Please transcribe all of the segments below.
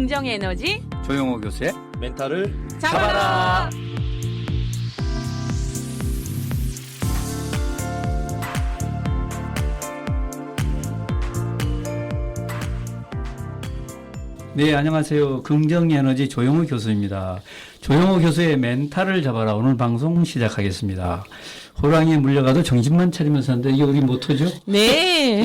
긍정 에너지 조용호 교수의 멘탈을 잡아라. 네, 안녕하세요. 긍정에너지 조용호 교수입니다. 조용호 교수의 멘탈을 잡아라. 오늘 방송 시작하겠습니다. 호랑이에 물려가도 정신만 차리면 산다. 이게 우리 모토죠? 네.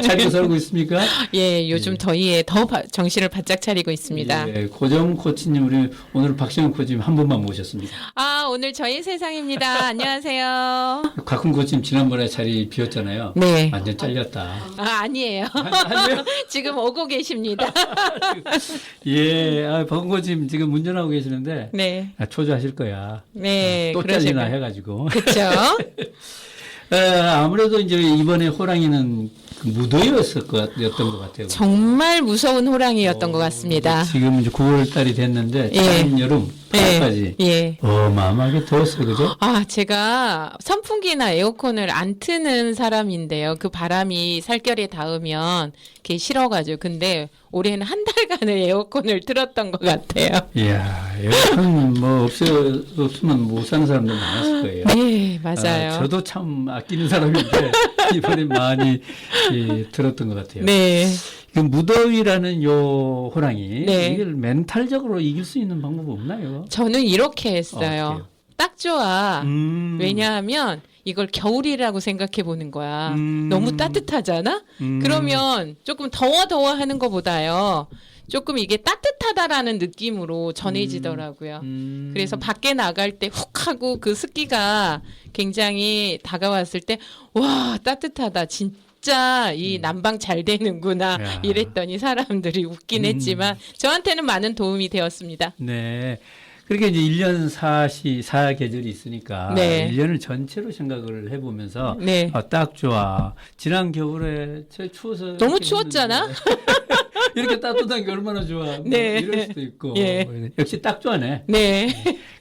차리고 살고 있습니까? 예, 요즘 예. 더위에 더 정신을 바짝 차리고 있습니다. 예, 고정 코치님, 우리 오늘 박시영 코치님 한 분만 모셨습니다. 아, 오늘 저희 세상입니다. 안녕하세요. 곽훈 코치님 지난번에 자리 비웠잖아요. 네. 완전 잘렸다. 아, 아니에요. 아니에요? 지금 오고 계십니다. 예, 곽훈 코치님 지금 운전하고 계시는데 네. 초조하실 거야. 네. 또 잘리나 해가지고. 그렇죠. 아무래도 이제 이번에 호랑이는 그 무더위였던 것 같아요. 정말 무서운 호랑이였던 것 같습니다. 지금 이제 9월 달이 됐는데 예. 짠 여름 까지 예. 어마어마하게 더웠어요, 그죠? 아, 제가 선풍기나 에어컨을 안 트는 사람인데요. 그 바람이 살결에 닿으면 그게 싫어가지고. 근데 올해는 한 달간을 에어컨을 틀었던 것 같아요. 이야, 에어컨 뭐 없으면 못 사는 사람들 많았을 거예요. 네, 맞아요. 저도 참 아끼는 사람인데 이번에 많이 들었던 것 같아요. 네. 그 무더위라는 요 호랑이 네. 이걸 멘탈적으로 이길 수 있는 방법 없나요? 저는 이렇게 했어요. 어떡해요? 딱 좋아. 음. 왜냐하면 이걸 겨울이라고 생각해 보는 거야. 음. 너무 따뜻하잖아? 그러면 조금 더워 하는 것보다요. 조금 이게 따뜻하다라는 느낌으로 전해지더라고요. 그래서 밖에 나갈 때 훅 하고 그 습기가 굉장히 다가왔을 때, 와, 따뜻하다. 진짜 이 난방 잘 되는구나. 야. 이랬더니 사람들이 웃긴 했지만 저한테는 많은 도움이 되었습니다. 네. 그렇게 이제 1년 사계절이 있으니까 네. 1년을 전체로 생각을 해보면서 네. 딱 좋아. 지난 겨울에 추워서 너무 이렇게 추웠잖아? 했는데 이렇게 따뜻한 게 얼마나 좋아. 뭐 네. 이럴 수도 있고. 예. 역시 딱 좋아네. 네.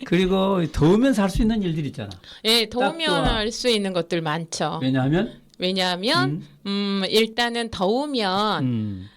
그리고 더우면서 할 수 있는 일들 있잖아. 예, 좋아. 더우면 할 수 있는 것들 많죠. 왜냐하면 일단은 더우면 음.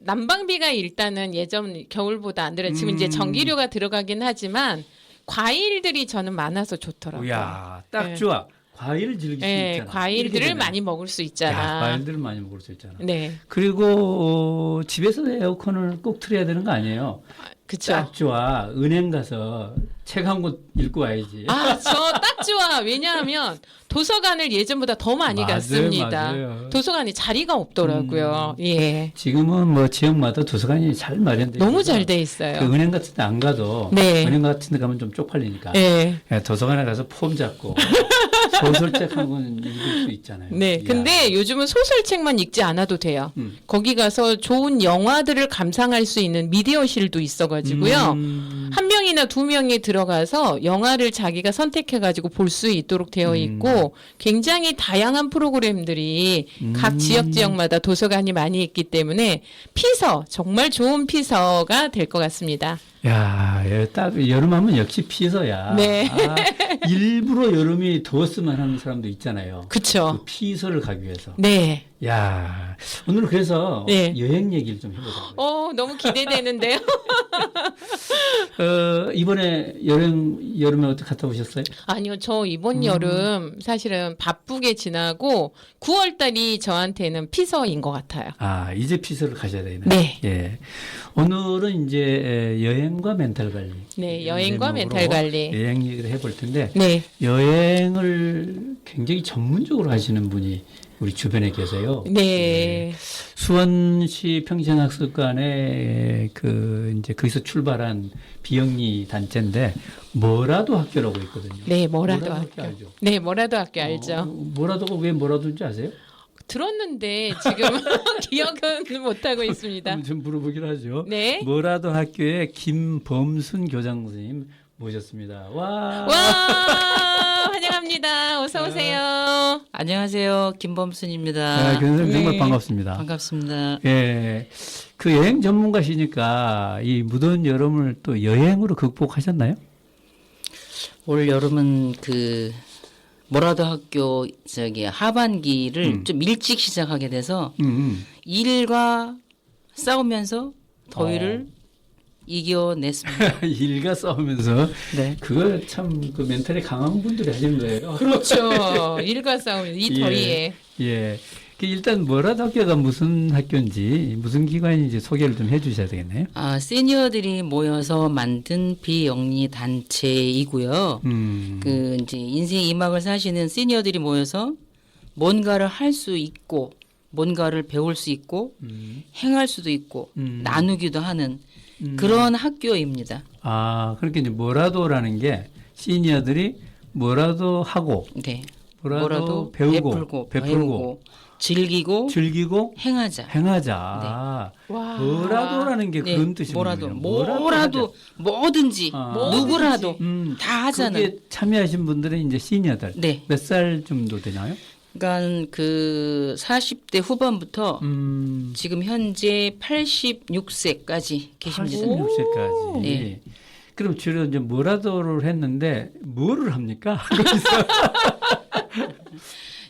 난방비가 일단은 예전 겨울보다 안 들어요. 지금 이제 전기료가 들어가긴 하지만 과일들이 저는 많아서 좋더라고요. 야, 딱 네. 좋아. 과일을 즐길 수 예, 있잖아. 과일들을 이렇게 되면. 많이 먹을 수 야, 있잖아. 과일들을 많이 먹을 수 있잖아. 네, 그리고 집에서 에어컨을 꼭 틀어야 되는 거 아니에요? 그쵸. 딱 좋아. 은행 가서 책 한 권 읽고 와야지. 아, 저 딱 좋아. 왜냐하면 도서관을 예전보다 더 많이 맞아요, 갔습니다. 맞아요. 도서관에 자리가 없더라고요. 예. 지금은 뭐 지역마다 도서관이 잘 마련돼 너무 있어서 잘 돼 있어요. 그 은행 같은 데 안 가도 네. 은행 같은 데 가면 좀 쪽팔리니까 예. 도서관에 가서 폼 잡고 소설책 한 권 읽을 수 있잖아요. 네. 이야. 근데 요즘은 소설책만 읽지 않아도 돼요. 거기 가서 좋은 영화들을 감상할 수 있는 미디어실도 있어가지고요. 한 명이나 두 명이 들어가서 영화를 자기가 선택해가지고 볼 수 있도록 되어 있고 굉장히 다양한 프로그램들이 각 지역마다 도서관이 많이 있기 때문에 피서, 정말 좋은 피서가 될 것 같습니다. 야, 딱 여름하면 역시 피서야. 네. 일부러 여름이 더웠으면 하는 사람도 있잖아요. 그쵸. 그 피서를 가기 위해서. 네. 야, 오늘 그래서 네. 여행 얘기를 좀 해보자고요. 너무 기대되는데요. 이번에 여름에 어떻게 갔다 오셨어요? 아니요, 저 이번 여름 사실은 바쁘게 지나고 9월 달이 저한테는 피서인 것 같아요. 아, 이제 피서를 가셔야 되네. 네. 예. 오늘은 이제 여행과 멘탈 관리. 네, 여행과 제목으로 멘탈 관리. 여행 얘기를 해볼 텐데, 네. 여행을 굉장히 전문적으로 하시는 분이 우리 주변에 계세요. 네. 수원시 평생학습관에 이제 거기서 출발한 비영리 단체인데 뭐라도 학교라고 있거든요. 네, 뭐라도 학교. 알죠? 네, 뭐라도 학교 알죠. 뭐라도가 왜 뭐라도인지 아세요? 들었는데 지금 기억은 못하고 있습니다. 한번 좀 물어보긴 하죠. 네. 뭐라도 학교에 김범순 교장 선생님 모셨습니다. 와. 환영합니다. 어서 오세요. 안녕하세요. 김범순입니다. 네, 교장 선생님 정말 네. 반갑습니다. 반갑습니다. 예. 그 여행 전문가시니까 이 무더운 여름을 또 여행으로 극복하셨나요? 올 여름은 모라도 학교 하반기를 좀 일찍 시작하게 돼서 일과 싸우면서 더위를 이겨냈습니다. 일과 싸우면서 네. 그거 참 그 멘탈이 강한 분들이 하시는 거예요. 그렇죠. 일과 싸움 이 예. 더위에. 예. 그 일단 뭐라도 학교가 무슨 학교인지 무슨 기관인지 소개를 좀 해주셔야 되겠네요. 시니어들이 모여서 만든 비영리 단체이고요. 그 이제 인생 2막을 사시는 시니어들이 모여서 뭔가를 할 수 있고 뭔가를 배울 수 있고 행할 수도 있고 나누기도 하는 그런 학교입니다. 아, 그렇게 이제 뭐라도라는 게 시니어들이 뭐라도 하고 네. 뭐라도 배우고 베풀고 즐기고 행하자. 와. 뭐라도라는 게 네, 그런 뜻이군요. 뭐라도 뭐든지 누구라도 다 하잖아요. 그게 참여하신 분들은 이제 시니어들. 네. 몇 살 정도 되나요? 그러니까 그 40대 후반부터 음. 지금 현재 86세까지 계십니다. 86세까지. 네. 그럼 주로 이제 뭐라도를 했는데 뭐를 합니까?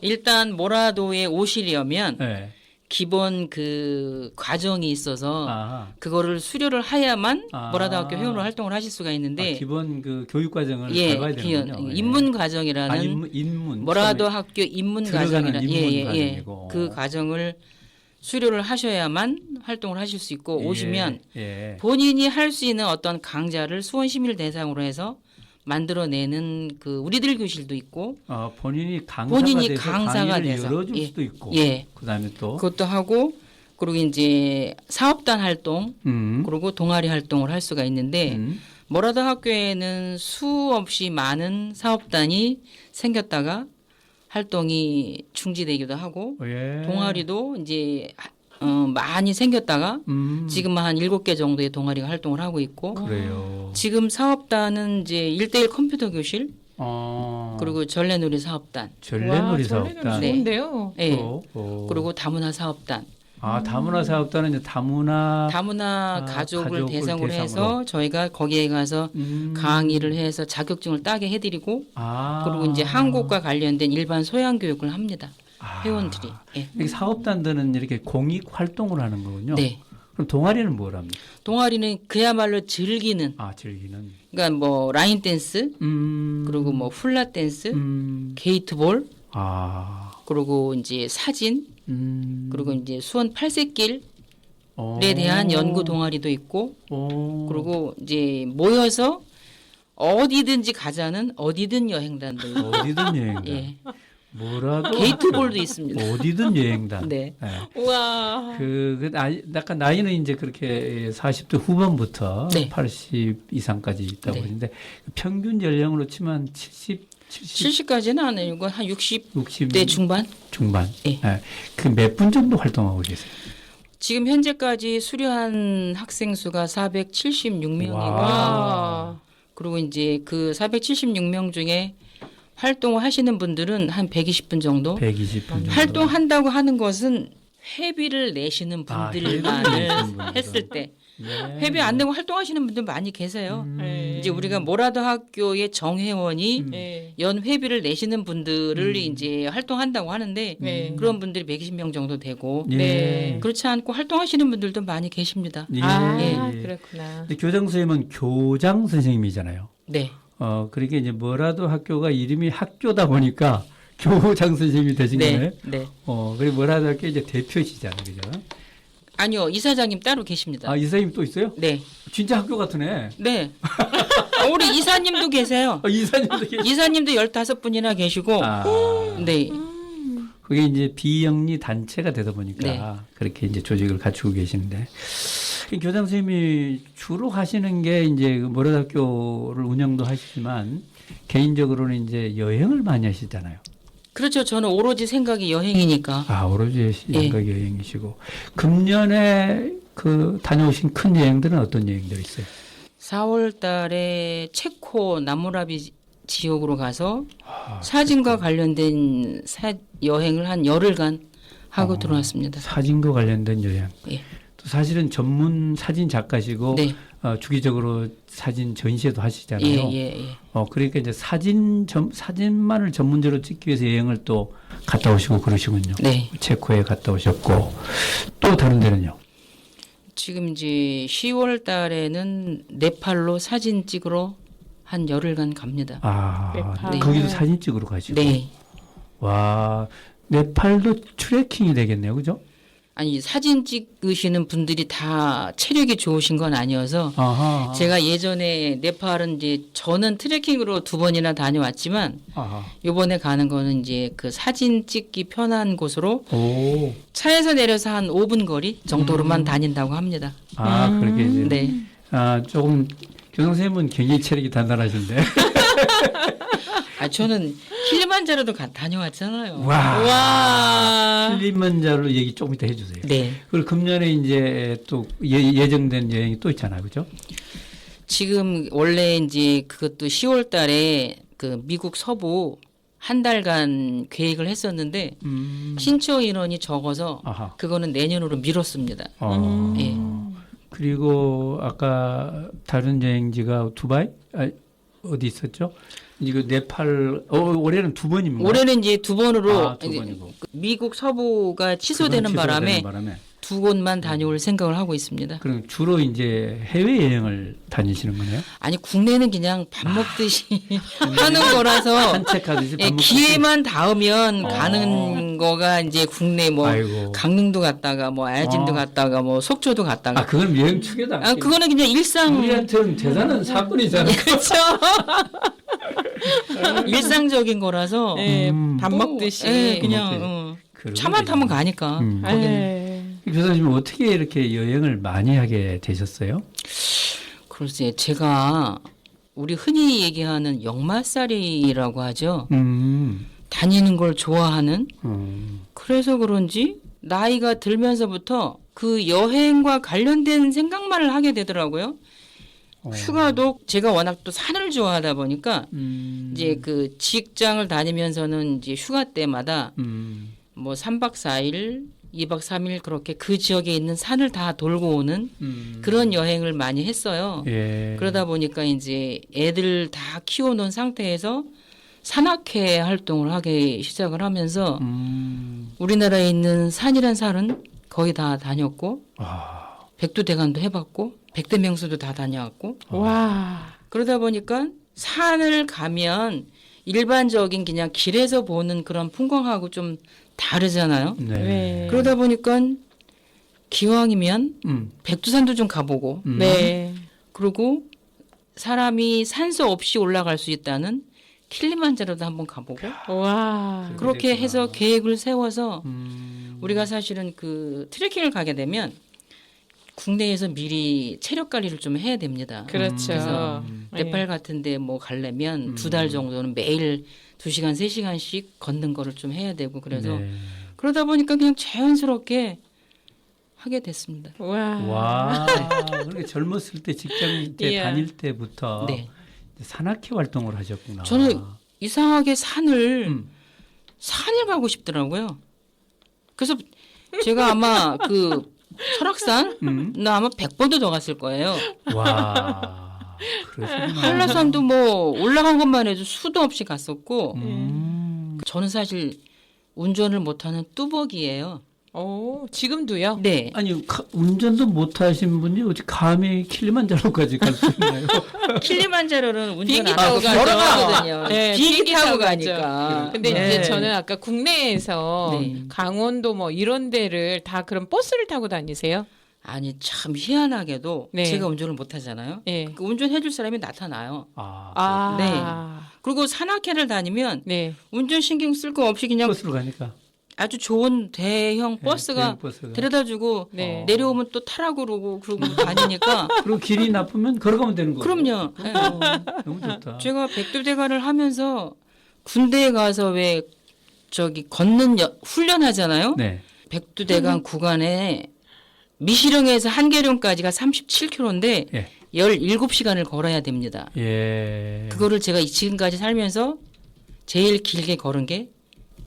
일단 모라도에 오시려면 네. 기본 그 과정이 있어서 아, 그거를 수료를 해야만 아. 모라도 학교 회원으로 활동을 하실 수가 있는데 기본 그 교육 과정을 예, 밟아야 되는군요. 입문 과정이라는 입문. 모라도 학교 입문 들어가는 과정이라 입문 과정이고. 그 과정을 수료를 하셔야만 활동을 하실 수 있고 오시면 예. 본인이 할 수 있는 어떤 강좌를 수원 시민을 대상으로 해서 만들어내는 그 우리들 교실도 있고 본인이 강사가 강사가 강의를 돼서 열어줄 예. 수도 있고. 예. 그다음에 또 그것도 하고 그리고 이제 사업단 활동 그리고 동아리 활동을 할 수가 있는데 모라도 학교에는 수없이 많은 사업단이 생겼다가 활동이 중지되기도 하고 예. 동아리도 이제 많이 생겼다가 지금 한 7개 정도의 동아리가 활동을 하고 있고 그래요. 지금 사업단은 이제 1대1 컴퓨터 교실 그리고 전래놀이 사업단 전래놀이 와, 사업단. 전래놀이 좋은데요. 예. 또, 그리고 다문화 사업단 다문화 사업단은 이제 다문화 가족을 가족을 대상으로 해서 대상으로. 저희가 거기에 가서 강의를 해서 자격증을 따게 해드리고 그리고 이제 한국과 관련된 일반 소양 교육을 합니다. 회원들이. 예. 이 사업단들은 이렇게 공익 활동을 하는 거군요. 네. 그럼 동아리는 뭘 합니까? 동아리는 그야말로 즐기는 즐기는. 그러니까 뭐 라인 댄스 그리고 뭐 훌라 댄스 게이트볼 그리고 이제 사진 그리고 이제 수원 팔색길에 대한 연구 동아리도 있고 그리고 이제 모여서 어디든지 가자는 어디든 여행단도 있고 어디든 여행단. 예. 뭐라도 게이트볼도 있습니다. 어디든 여행단. 네. 와. 약간 나이는 이제 그렇게 40대 후반부터 네. 80 이상까지 있다고 네. 그러는데 평균 연령으로 치면 70 70까지는 아니고 한 60대 60대 중반. 예. 예. 그 몇 분 정도 활동하고 계세요? 지금 현재까지 수료한 학생 수가 476명이고 와. 그리고 이제 그 476명 중에 활동을 하시는 분들은 한 120분 정도. 120분 정도. 활동한다고 하는 것은 회비를 내시는 회비를 분들만을 내시는 분들. 했을 때 네. 회비 안 내고 활동하시는 분들 많이 계세요. 네. 이제 우리가 모라도 학교의 정회원이 네. 연 회비를 내시는 분들을 이제 활동한다고 하는데 네. 그런 분들이 120명 정도 되고 예. 네. 그렇지 않고 활동하시는 분들도 많이 계십니다. 예. 아, 그렇구나. 근데 교장 선생님은 교장 선생님이잖아요. 네. 그러니까 이제 뭐라도 학교가 이름이 학교다 보니까 교장 선생님이 되신 거네. 네. 그리고 뭐라도 학교 이제 대표시잖아요, 그죠? 아니요, 이사장님 따로 계십니다. 이사님 또 있어요? 네. 진짜 학교 같으네. 네. 우리 이사님도 계세요. 이사님도 계세요. 이사님도 15분이나 계시고. 네. 그게 이제 비영리 단체가 되다 보니까 네. 그렇게 이제 조직을 갖추고 계시는데 교장 선생님이 주로 하시는 게 이제 뭐라도 학교를 운영도 하시지만 개인적으로는 이제 여행을 많이 하시잖아요. 그렇죠. 저는 오로지 생각이 여행이니까. 오로지 생각 여행이시고 금년에 그 다녀오신 큰 여행들은 어떤 여행들이 있어요? 4월 달에 체코 나무라비 지역으로 가서 사진과 관련된 여행을 한 열흘간 하고 들어왔습니다. 사진과 관련된 여행. 예. 또 사실은 전문 사진 작가시고 네. 주기적으로 사진 전시회도 하시잖아요. 예. 그러니까 이제 사진만을 전문적으로 찍기 위해서 여행을 또 갔다 오시고 그러시군요. 네. 체코에 갔다 오셨고 또 다른 데는요? 지금 이제 10월 달에는 네팔로 사진 찍으러 한 열흘간 갑니다. 아, 네팔. 거기도 사진 찍으러 가시고. 네. 와, 네팔도 트레킹이 되겠네요, 그죠? 아니 사진 찍으시는 분들이 다 체력이 좋으신 건 아니어서 아하. 제가 예전에 네팔은 이제 저는 트레킹으로 2번이나 다녀왔지만 아하. 요번에 가는 거는 이제 그 사진 찍기 편한 곳으로 오. 차에서 내려서 한 5분 거리 정도로만 다닌다고 합니다. 아, 그렇게 이제. 네. 아, 조금 교장선생님은 굉장히 체력이 단단하신데. 아 저는 킬리만자로도 다녀왔잖아요. 와. 킬리만자로 얘기 조금 이따 해주세요. 네. 그리고 금년에 이제 또 예정된 여행이 또 있잖아요, 그죠? 지금 원래 이제 그것도 10월 달에 그 미국 서부 한 달간 계획을 했었는데 신청 인원이 적어서 아하. 그거는 내년으로 미뤘습니다. 예. 그리고 아까 다른 여행지가 두바이? 아, 어디 있었죠? 이거 네팔, 올해는 2번입니다. 올해는 이제 2번으로 아, 2번이고. 미국 서부가 취소되는 바람에 2곳만 다녀올 생각을 하고 있습니다. 그럼 주로 이제 해외 여행을 다니시는 거네요? 아니 국내는 그냥 밥 먹듯이 하는 거라서 산책하듯이 밥 예, 먹듯이? 기회만 닿으면 가는 거가 이제 국내 뭐 아이고. 강릉도 갔다가 뭐 알진도 갔다가 뭐 속초도 갔다가 아, 그건 여행 축에다. 아 그거는 그냥 일상 우리한테는 대단한 사건이잖아요. 그렇죠. 일상적인 거라서 네, 밥 뭐, 먹듯이. 예, 그냥 그런 차만 거죠. 타면 가니까 거기는. 네. 교사님 어떻게 이렇게 여행을 많이 하게 되셨어요? 글쎄 제가 우리 흔히 얘기하는 역마살이라고 하죠. 다니는 걸 좋아하는 그래서 그런지 나이가 들면서부터 그 여행과 관련된 생각만을 하게 되더라고요. 휴가도 제가 워낙 또 산을 좋아하다 보니까 이제 그 직장을 다니면서는 이제 휴가 때마다 뭐 3박 4일, 2박 3일 그렇게 그 지역에 있는 산을 다 돌고 오는 그런 여행을 많이 했어요. 예. 그러다 보니까 이제 애들 다 키워놓은 상태에서 산악회 활동을 하기 시작을 하면서 우리나라에 있는 산이란 산은 거의 다 다녔고 백두대간도 해봤고 백대명수도 다 다녀왔고 와. 그러다 보니까 산을 가면 일반적인 그냥 길에서 보는 그런 풍광하고 좀 다르잖아요. 네. 네. 그러다 보니까 기왕이면 백두산도 좀 가보고 네. 그리고 사람이 산소 없이 올라갈 수 있다는 킬리만자로도 한번 가보고 와. 그렇게 그랬구나. 해서 계획을 세워서 우리가 사실은 그 트레킹을 가게 되면 국내에서 미리 체력 관리를 좀 해야 됩니다. 그렇죠. 그래서 네. 네팔 같은데 뭐 가려면 2달 정도는 매일 2시간, 3시간씩 걷는 거를 좀 해야 되고 그래서 네. 그러다 보니까 그냥 자연스럽게 하게 됐습니다. 와. 와, 그렇게 젊었을 때 직장 때 예. 다닐 때부터 네. 산악회 활동을 하셨구나. 저는 이상하게 산을 가고 싶더라고요. 그래서 제가 아마 그 설악산 나 아마 100번도 더 갔을 거예요. 와, 그러시구나. 한라산도 뭐 올라간 것만 해도 수도 없이 갔었고 저는 사실 운전을 못하는 뚜벅이에요. 오, 지금도요? 네. 아니 운전도 못 하신 분이 어떻게 감히 킬리만자로까지 갈 수 있나요? 킬리만자로는 운전 비행기 안 타고 하고 가죠. 걸어가거든요. 네, 비행기 타고 가죠. 가니까. 근데 네. 이제 저는 아까 국내에서 네. 강원도 뭐 이런 데를 다 그런 버스를 타고 다니세요? 아니 참 희한하게도 네. 제가 운전을 못 하잖아요. 네. 그 운전해줄 사람이 나타나요. 아. 그리고 산악회를 다니면 네. 운전 신경 쓸 거 없이 그냥 버스로 가니까 아주 좋은 대형 버스가 대형 버스가. 데려다주고 네. 내려오면 또 타라고 그러고 다니니까 그리고 길이 나쁘면 걸어가면 되는 거죠. 그럼요. 네. 너무 좋다. 제가 백두대간을 하면서 군대에 가서 왜 저기 걷는 훈련하잖아요. 네. 백두대간 구간에 미시령에서 한계령까지가 37km인데 예. 17시간을 걸어야 됩니다. 예. 그거를 제가 지금까지 살면서 제일 길게 걸은 게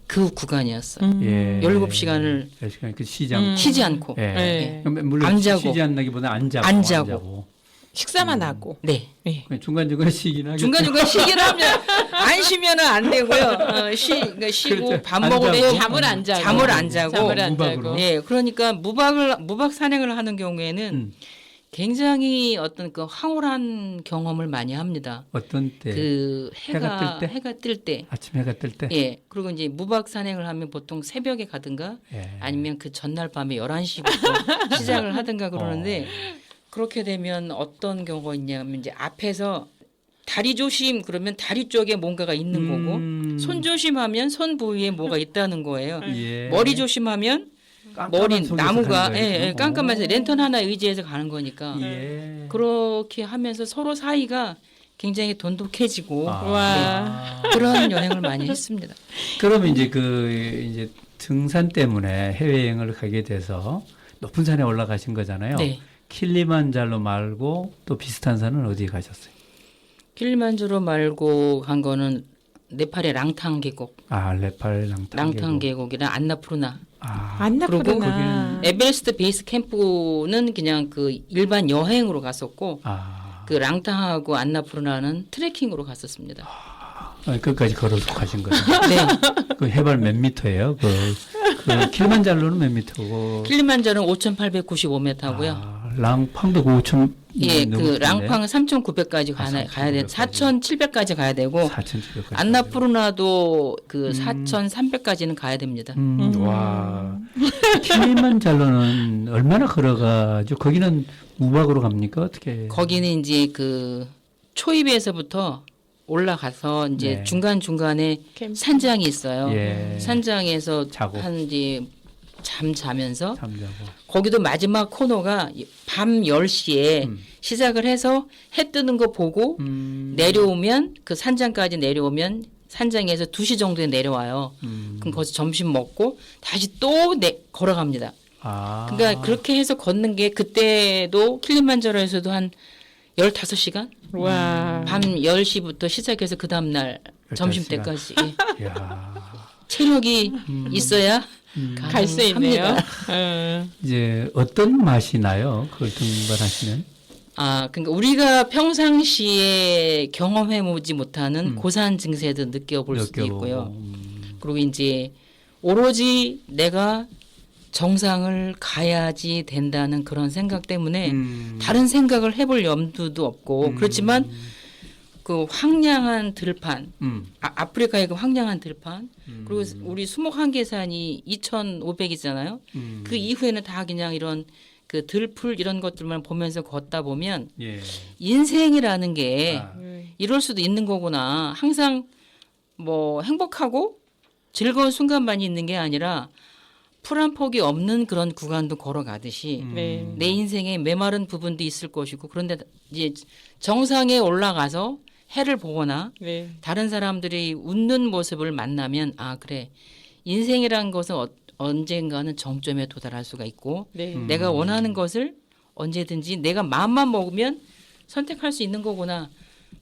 그 구간이었어요. 예. 17시간을 10시간 그 쉬지 않고. 쉬지 않고. 예. 네. 물론 안 자고. 쉬지 않나기보다 안 자고. 안 자고. 식사만 하고. 네. 네. 중간중간 쉬긴 하겠죠. 중간중간 쉬긴 하면 안 쉬면은 안 되고요. 그러니까 쉬고 그렇죠. 밥 안 먹을 때 자고. 잠을 안 자고. 잠을 안 자고. 잠을 안 무박으로. 자고. 예, 그러니까 무박 산행을 하는 경우에는 굉장히 어떤 그 황홀한 경험을 많이 합니다. 어떤 때? 그 해가 뜰 때? 해가 뜰 때. 아침 해가 뜰 때? 예. 그리고 이제 무박 산행을 하면 보통 새벽에 가든가 예. 아니면 그 전날 밤에 11시부터 시작을 하든가 그러는데 그렇게 되면 어떤 경우가 있냐면 이제 앞에서 다리 조심 그러면 다리 쪽에 뭔가가 있는 거고 손 조심하면 손 부위에 뭐가 있다는 거예요. 예. 머리 조심하면 깜깜한 머리 속에서 나무가 가는 거예요. 깜깜해서 랜턴 하나 의지해서 가는 거니까 예. 그렇게 하면서 서로 사이가 굉장히 돈독해지고 와. 그런 여행을 많이 했습니다. 그러면 이제 이제 등산 때문에 해외여행을 가게 돼서 높은 산에 올라가신 거잖아요. 네. 킬리만자로 말고 또 비슷한 산은 어디 가셨어요? 킬리만자로 말고 간 거는 네팔의 랑탕 계곡, 아, 네팔 랑탕 계곡이랑 안나푸르나. 아, 안나푸르나. 에베레스트 베이스 캠프는 그냥 그 일반 여행으로 갔었고 아, 그 랑탕하고 안나푸르나는 트레킹으로 갔었습니다. 끝까지 걸어서 가신 거예요. 네. 그 해발 몇 미터예요? 그 킬리만자로는 몇 미터고? 킬리만자로는 5,895m고요. 아, 랑팡도 그 5천. 예, 그 랑팡은 3,900까지 가야 돼. 4,700까지 가야 되고 4,700까지. 안나푸르나도 그 4,300까지는 가야 됩니다. 와. 킬리만자로는 얼마나 걸어가죠? 거기는 무박으로 갑니까? 어떻게? 거기는 이제 그 초입에서부터 올라가서 이제 네. 중간중간에 캠프. 산장이 있어요. 예. 산장에서 자고. 한 이제 잠 자면서 잠자고. 거기도 마지막 코너가 밤 10시에 시작을 해서 해 뜨는 거 보고 내려오면 그 산장까지 내려오면 산장에서 2시 정도에 내려와요. 그럼 거기서 점심 먹고 다시 또 걸어갑니다. 아. 그러니까 그렇게 해서 걷는 게 그때도 킬리만자로에서도 한 15시간? 와. 밤 10시부터 시작해서 그 다음날 15시간. 점심 때까지 이야. 체력이 있어야 갈 수 있네요. 합니다. 이제 어떤 맛이 나요? 그걸 등반하시면? 아, 그러니까 우리가 평상시에 경험해보지 못하는 고산 증세도 느껴볼 수도 있고요. 그리고 이제 오로지 내가 정상을 가야지 된다는 그런 생각 때문에 다른 생각을 해볼 염두도 없고 그렇지만 그 황량한 들판, 아프리카의 그 황량한 들판, 그리고 우리 수목 한계산이 2,500이잖아요. 그 이후에는 다 그냥 이런 그 들풀 이런 것들만 보면서 걷다 보면 예. 인생이라는 게 아. 이럴 수도 있는 거구나. 항상 뭐 행복하고 즐거운 순간만이 있는 게 아니라 풀 한 폭이 없는 그런 구간도 걸어가듯이 네. 내 인생에 메마른 부분도 있을 것이고 그런데 이제 정상에 올라가서 해를 보거나 네. 다른 사람들이 웃는 모습을 만나면 아 그래 인생이란 것은 언젠가는 정점에 도달할 수가 있고 네. 내가 원하는 것을 언제든지 내가 마음만 먹으면 선택할 수 있는 거구나.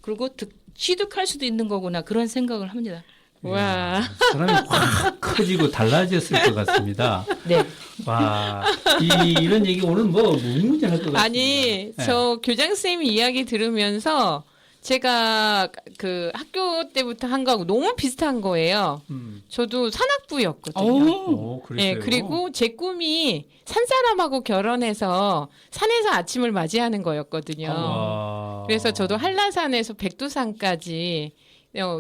그리고 취득할 수도 있는 거구나. 그런 생각을 합니다. 와. 사람이 확 커지고 달라졌을 것 같습니다. 네. 와, 이런 얘기 오늘 뭐 무궁무진할 것 같습니다. 아니, 저 교장 선생님 이야기 들으면서 제가 그 학교 때부터 한 거하고 너무 비슷한 거예요. 저도 산악부였거든요. 오, 그랬어요. 네, 그리고 제 꿈이 산 사람하고 결혼해서 산에서 아침을 맞이하는 거였거든요. 와. 그래서 저도 한라산에서 백두산까지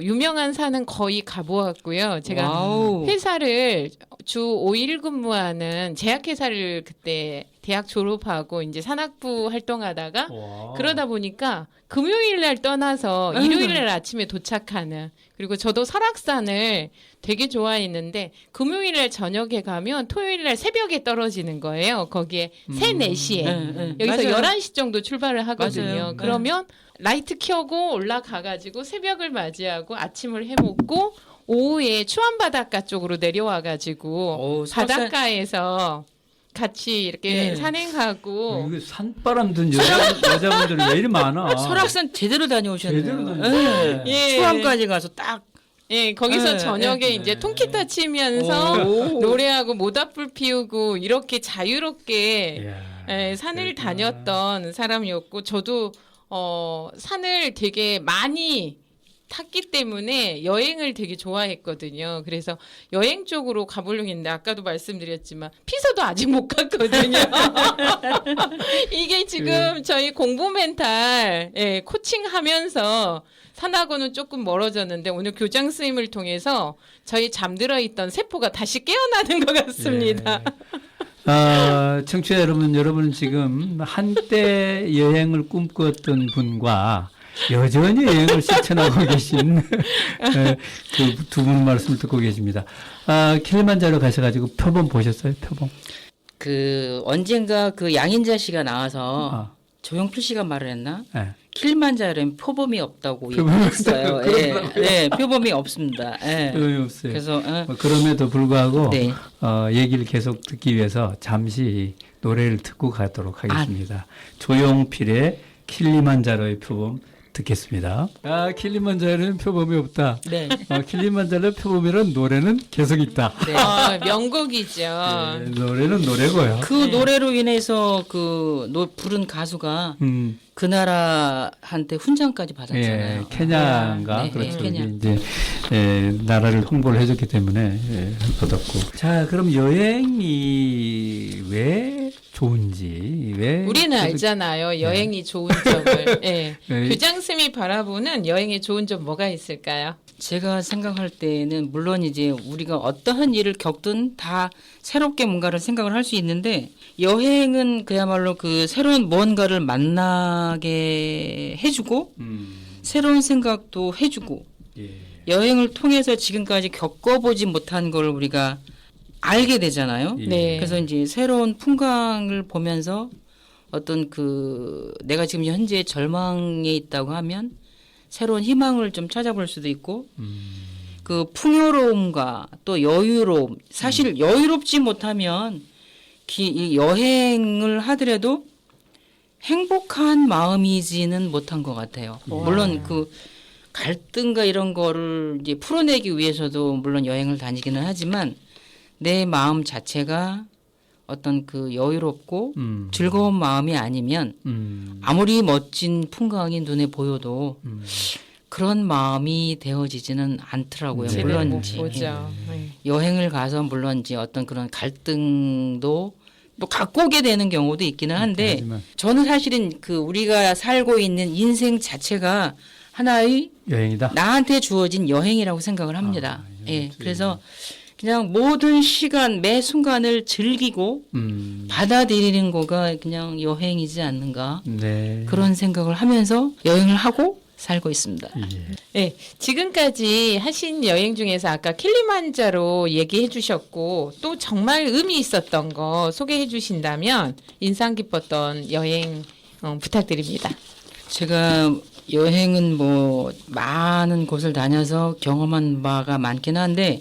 유명한 산은 거의 가보았고요. 제가 와우. 회사를 주 5일 근무하는 제약회사를 그때 대학 졸업하고 이제 산악부 활동하다가 와. 그러다 보니까 금요일 날 떠나서 일요일 날 아침에 도착하는 그리고 저도 설악산을 되게 좋아했는데 금요일 날 저녁에 가면 토요일 날 새벽에 떨어지는 거예요. 거기에 3, 4시에. 여기서 맞아요. 11시 정도 출발을 하거든요. 맞아요. 그러면 라이트 켜고 올라가가지고 새벽을 맞이하고 아침을 해먹고 오후에 추안바닷가 쪽으로 내려와가지고 바닷가에서 같이 이렇게 산행하고 이거 산바람 든 여자분들이 왜 이리 많아? 설악산 제대로 다녀오셨네요. 제대로 다녀오셨네. 예. 수암까지 가서 딱. 예, 거기서 네, 저녁에 이제 통기타 치면서 오. 노래하고 모닥불 피우고 이렇게 자유롭게 이야. 예, 산을 그러니까. 다녔던 사람이었고 저도 산을 되게 많이 탔기 때문에 여행을 되게 좋아했거든요. 그래서 여행 쪽으로 가보려고 했는데 아까도 말씀드렸지만 피서도 아직 못 갔거든요. 이게 지금 저희 공부 멘탈 코칭하면서 산하고는 조금 멀어졌는데 오늘 교장 선생님을 통해서 저희 잠들어 있던 세포가 다시 깨어나는 것 같습니다. 청취자 여러분은 지금 한때 여행을 꿈꿨던 분과 여전히 여행을 실천하고 계신 그 두 분 말씀을 듣고 계십니다. 킬리만자로 가셔가지고 표범 보셨어요? 표범? 언젠가 그 양인자 씨가 나와서 조용필 씨가 말을 했나? 네. 킬리만자로엔 표범이 없다고 얘기했어요. 네, 표범이 없습니다. 표범이 없어요. 그래서 그럼에도 불구하고 네. 얘기를 계속 듣기 위해서 잠시 노래를 듣고 가도록 하겠습니다. 조용필의 킬리만자로의 표범 듣겠습니다. 킬리만자로는 표범이 없다. 네. 킬리만자로 표범이라는 노래는 계속 있다. 네. 명곡이죠. 네, 노래는 노래고요. 그 노래로 인해서 부른 가수가 그 나라한테 훈장까지 받았잖아요. 케냐인가 네, 그렇죠. 케냐. 이제 나라를 홍보를 해줬기 때문에 받았고. 자, 그럼 여행이 왜 좋은지 우리는 알잖아요. 여행이 좋은 점을. 교장 선생님이 바라보는 여행의 좋은 점 뭐가 있을까요? 제가 생각할 때는 물론 이제 우리가 어떠한 일을 겪든 다 새롭게 뭔가를 생각을 할 수 있는데 여행은 그야말로 그 새로운 무언가를 만나게 해주고 새로운 생각도 해주고 여행을 통해서 지금까지 겪어보지 못한 걸 우리가 알게 되잖아요. 네. 그래서 이제 새로운 풍광을 보면서 어떤 내가 지금 현재 절망에 있다고 하면 새로운 희망을 좀 찾아볼 수도 있고 그 풍요로움과 또 여유로움 사실 여유롭지 못하면 이 여행을 하더라도 행복한 마음이지는 못한 것 같아요. 물론 그 갈등과 이런 거를 이제 풀어내기 위해서도 물론 여행을 다니기는 하지만 내 마음 자체가 어떤 그 여유롭고 즐거운 마음이 아니면 아무리 멋진 풍광이 눈에 보여도 그런 마음이 되어지지는 않더라고요. 물론 이제 여행을 가서 물론 이제 어떤 그런 갈등도 또 갖고 오게 되는 경우도 있기는 한데 하지만. 저는 사실은 우리가 살고 있는 인생 자체가 하나의 여행이다. 나한테 주어진 여행이라고 생각을 합니다. 그래서 그냥 모든 시간 매 순간을 즐기고 받아들이는 거가 그냥 여행이지 않는가 그런 생각을 하면서 여행을 하고 살고 있습니다. 네, 지금까지 하신 여행 중에서 아까 킬리만자로 얘기해 주셨고 또 정말 의미 있었던 거 소개해 주신다면 인상 깊었던 여행 부탁드립니다. 제가 여행은 뭐 많은 곳을 다녀서 경험한 바가 많긴 한데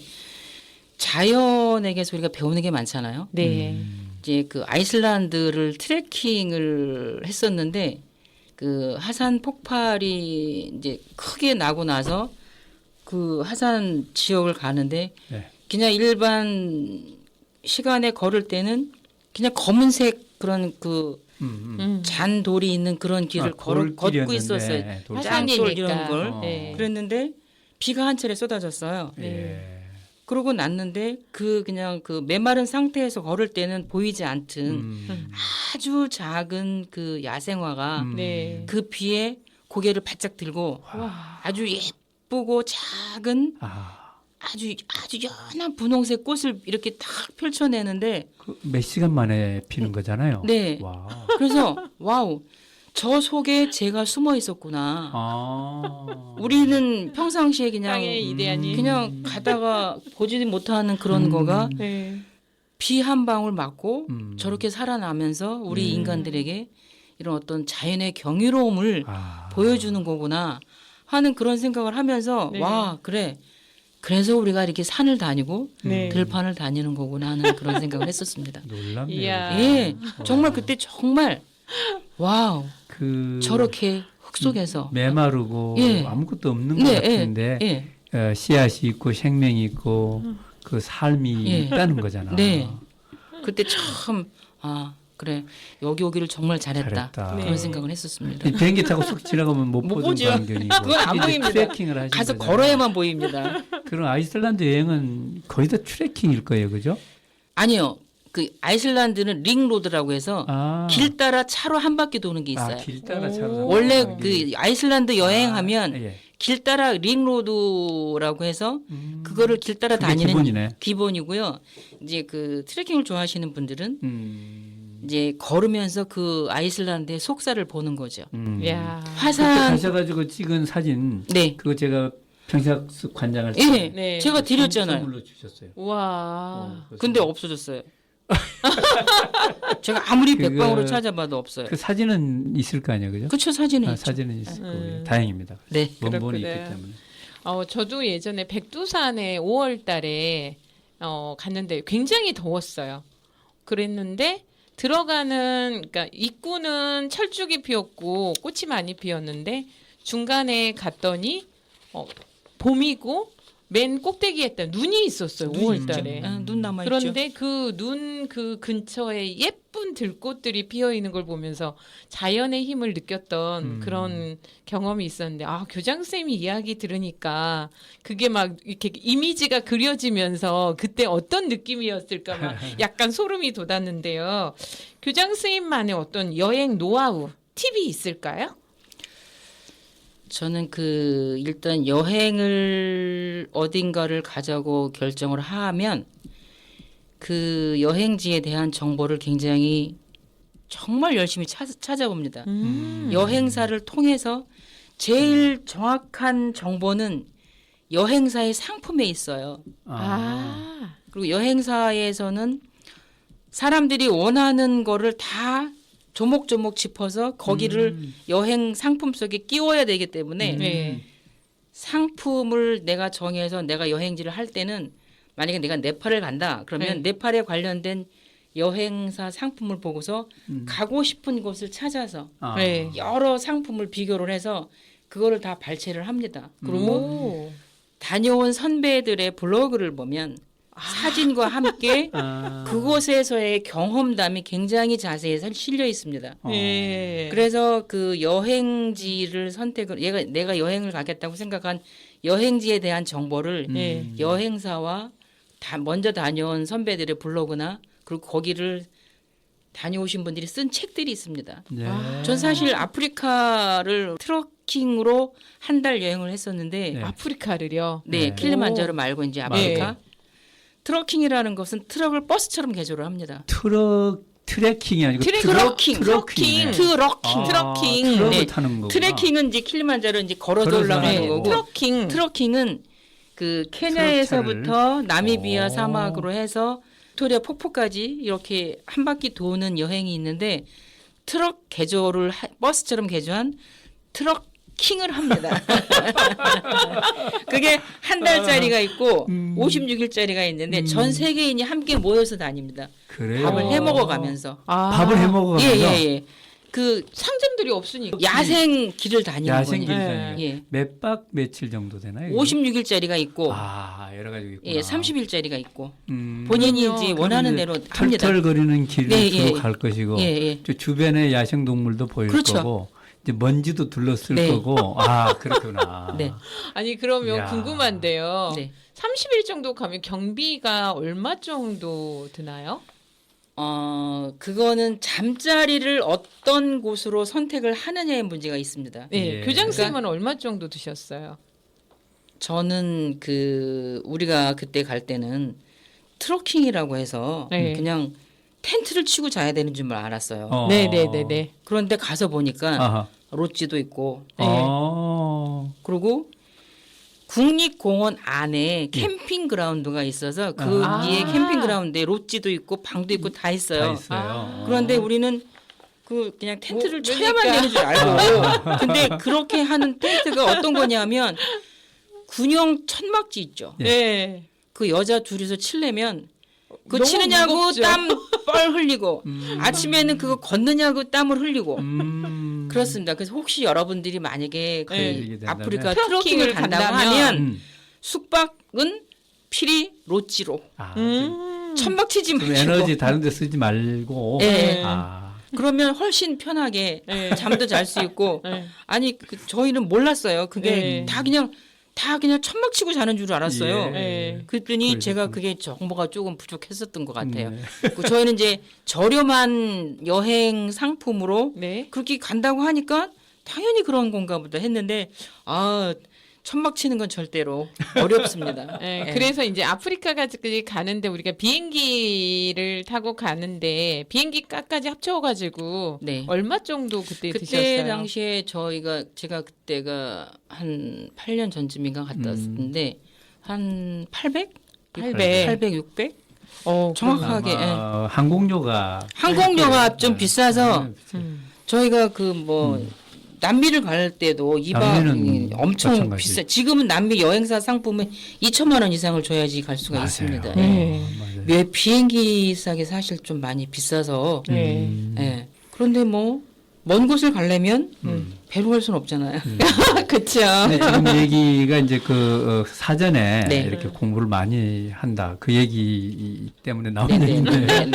자연에게서 우리가 배우는 게 많잖아요. 네. 이제 아이슬란드를 트레킹을 했었는데 하산 폭발이 이제 크게 나고 나서 하산 지역을 가는데 그냥 일반 시간에 걸을 때는 그냥 검은색 그런 잔돌이 있는 그런 길을 걷고 있었어요. 짱돌 이런 걸. 그랬는데 비가 한 차례 쏟아졌어요. 그러고 났는데 그냥 메마른 상태에서 걸을 때는 보이지 않던 아주 작은 야생화가 그 비에 고개를 바짝 들고 아주 예쁘고 작은 아주 연한 분홍색 꽃을 이렇게 탁 펼쳐내는데 몇 시간 만에 피는 거잖아요. 네. 와. 그래서 와우. 저 속에 제가 숨어 있었구나. 우리는 평상시에 그냥 그냥 가다가 보지 못하는 그런 거가 비 한 방울 맞고 저렇게 살아나면서 우리 인간들에게 이런 어떤 자연의 경이로움을 보여주는 거구나 하는 그런 생각을 하면서 와 그래. 그래서 우리가 이렇게 산을 다니고 들판을 다니는 거구나 하는 그런 생각을 했었습니다. 놀랍네요. 예, 정말 그때 정말 와우. 저렇게 흙 속에서 메마르고 아무것도 없는 것 같은데 씨앗이 있고 생명이 있고 그 삶이 있다는 거잖아. 네. 그때 참 그래 여기 오기를 정말 잘했다. 잘했다. 그런 네. 생각을 했었습니다. 이 비행기 타고 쑥 지나가면 못 못 보던 보죠. 광경이고 그건 안 이제 보입니다. 트레킹을 하신 가서 거잖아요. 걸어야만 보입니다. 그럼 아이슬란드 여행은 거의 다 트레킹일 거예요, 그죠? 아니요. 그 아이슬란드는 링로드라고 해서 길 따라 차로 한 바퀴 도는 게 있어요. 길 따라 차로. 원래 그 아이슬란드 여행하면 예. 길 따라 링로드라고 해서 그거를 길 따라 그게 다니는 기본이네. 기본이고요. 이제 그 트레킹을 좋아하시는 분들은 이제 걸으면서 그 아이슬란드의 속살을 보는 거죠. 야. 그때 화산 가셔가지고 찍은 사진, 네. 그거 제가 평택학습 관장할 때 예. 네. 제가 드렸잖아요. 선물로 주셨어요. 와. 근데 없어졌어요. 제가 아무리 그거- 백방으로 찾아봐도 없어요. 그 사진은 있을 거 아니에요, 그죠? 그쵸 사진은 있죠. 사진은 있을 거예요. 다행입니다. 네. 원본이 있기 그렇구나. 때문에. 저도 예전에 백두산에 5월 달에 갔는데 굉장히 더웠어요. 그랬는데 그러니까 입구는 철쭉이 피었고 꽃이 많이 피었는데 중간에 갔더니 봄이고 맨 꼭대기에 눈이 있었어요. 5월 달에. 눈 남아 있죠. 그런데 그 눈 그 근처에 예쁜 들꽃들이 피어 있는 걸 보면서 자연의 힘을 느꼈던 그런 경험이 있었는데 교장 선생님이 이야기 들으니까 그게 막 이렇게 이미지가 그려지면서 그때 어떤 느낌이었을까 막 약간 소름이 돋았는데요. 교장 선생님만의 어떤 여행 노하우 팁이 있을까요? 저는 일단 여행을 어딘가를 가자고 결정을 하면 그 여행지에 대한 정보를 굉장히 정말 열심히 찾아봅니다. 여행사를 통해서 제일 정확한 정보는 여행사의 상품에 있어요. 그리고 여행사에서는 사람들이 원하는 거를 다 조목조목 짚어서 거기를 여행 상품 속에 끼워야 되기 때문에 네. 상품을 내가 정해서 내가 여행지를 할 때는 만약에 내가 네팔을 간다 그러면 네팔에 관련된 여행사 상품을 보고서 가고 싶은 곳을 찾아서 네. 여러 상품을 비교를 해서 그거를 다 발췌를 합니다. 그리고 오. 다녀온 선배들의 블로그를 보면 사진과 함께 그곳에서의 경험담이 굉장히 자세히 실려 있습니다. 네. 그래서 그 여행지를 내가 여행을 가겠다고 생각한 여행지에 대한 정보를 여행사와 먼저 다녀온 선배들의 블로그나 그리고 거기를 다녀오신 분들이 쓴 책들이 있습니다. 네. 전 사실 아프리카를 트러킹으로 한 달 여행을 했었는데 네. 아프리카를요. 네, 네. 킬리만자로 말고 이제 아프리카. 네. 트러킹이라는 것은 트럭을 버스처럼 개조를 합니다. 트레킹이 아니고 트러킹. 트러킹이네. 트러킹. 트러킹. 트럭을 네. 타는 거구나. 트레킹은 이제 킬리만자로 이제 걸어서 걸어서 올라가는 하는 거고. 거고. 트러킹은 그 케냐에서부터 나미비아 사막으로 해서 빅토리아 폭포까지 이렇게 한 바퀴 도는 여행이 있는데 트럭 개조를 버스처럼 개조한 트러킹을 합니다. 그게 한 달짜리가 있고 56일짜리가 있는데 전 세계인이 함께 모여서 다닙니다. 그래요? 밥을 해 먹어가면서. 밥을 해 먹어가면서. 예. 그 상점들이 없으니까. 야생 길을 다니는 야생 거예요. 길다니요. 예. 몇 박 며칠 정도 되나요? 56일짜리가 있고 여러 가지 있구나. 예, 30일짜리가 있고 본인이 본인이 이제 원하는 대로 합니다. 털털거리는 길을 네, 주로 예. 갈 것이고 예. 저 주변에 야생 동물도 보일 그렇죠. 거고 이제 먼지도 둘러쓸 네. 거고 그렇구나. 네. 아니 그러면 이야. 궁금한데요. 네. 30일 정도 가면 경비가 얼마 정도 드나요? 그거는 잠자리를 어떤 곳으로 선택을 하느냐의 문제가 있습니다. 네, 예. 교장 선생님은 얼마 정도 드셨어요? 저는 우리가 그때 갈 때는 트러킹이라고 해서 네. 그냥 텐트를 치고 자야 되는 줄 알았어요. 네네네네. 그런데 가서 보니까 아하. 롯지도 있고 네. 그리고 국립공원 안에 캠핑 그라운드가 있어서 거기에 캠핑 그라운드에 롯지도 있고 방도 있고 다 있어요. 다 있어요. 그런데 우리는 그냥 텐트를 뭐, 쳐야만 그러니까. 되는 줄 알고 근데 그렇게 하는 텐트가 어떤 거냐면 군용 천막지 있죠. 네. 그 여자 둘이서 칠려면 그거 너무 치느냐고 무겁죠. 땀 뻘 흘리고 아침에는 그거 걷느냐고 땀을 흘리고 그렇습니다. 그래서 혹시 여러분들이 만약에 네. 아프리카 트러킹을 트러킹을 간다고 간다면 하면 숙박은 필히 롯지로 천막 치지 그럼 마시고 에너지 다른 데 쓰지 말고. 예. 아. 그러면 훨씬 편하게 네. 잠도 잘 수 있고 네. 아니 저희는 몰랐어요. 그게 네. 다 그냥 천막 치고 자는 줄 알았어요. 예. 네. 그랬더니 그러셨군요. 제가 그게 정보가 조금 부족했었던 것 같아요. 네. 그 저희는 이제 저렴한 여행 상품으로 네. 그렇게 간다고 하니까 당연히 그런 건가 보다 했는데 천막 치는 건 절대로 어렵습니다. 네, 예. 그래서 이제 아프리카까지 가는데 우리가 비행기를 타고 가는데 비행기 값까지 합쳐가지고 네. 얼마 정도 그때 그때 드셨어요? 당시에 제가 그때가 한 8년 전쯤인가 갔다 왔는데 한 800? 800, 600? 정확하게. 예. 항공료가 항공료가 좀 비싸서 음. 저희가 남미를 갈 때도 2박 남미는 엄청 마찬가지. 비싸. 지금은 남미 여행사 상품은 2천만 원 이상을 줘야지 갈 수가 맞아요. 있습니다. 네. 맞아요. 왜 비행기 싸게 사실 좀 많이 비싸서. 네. 예. 그런데 먼 곳을 가려면 음. 배로 갈 수는 없잖아요. 그렇죠. 네, 지금 얘기가 이제 사전에 네. 이렇게 공부를 많이 한다. 그 얘기 때문에 나온 네네. 얘기인데. 네네.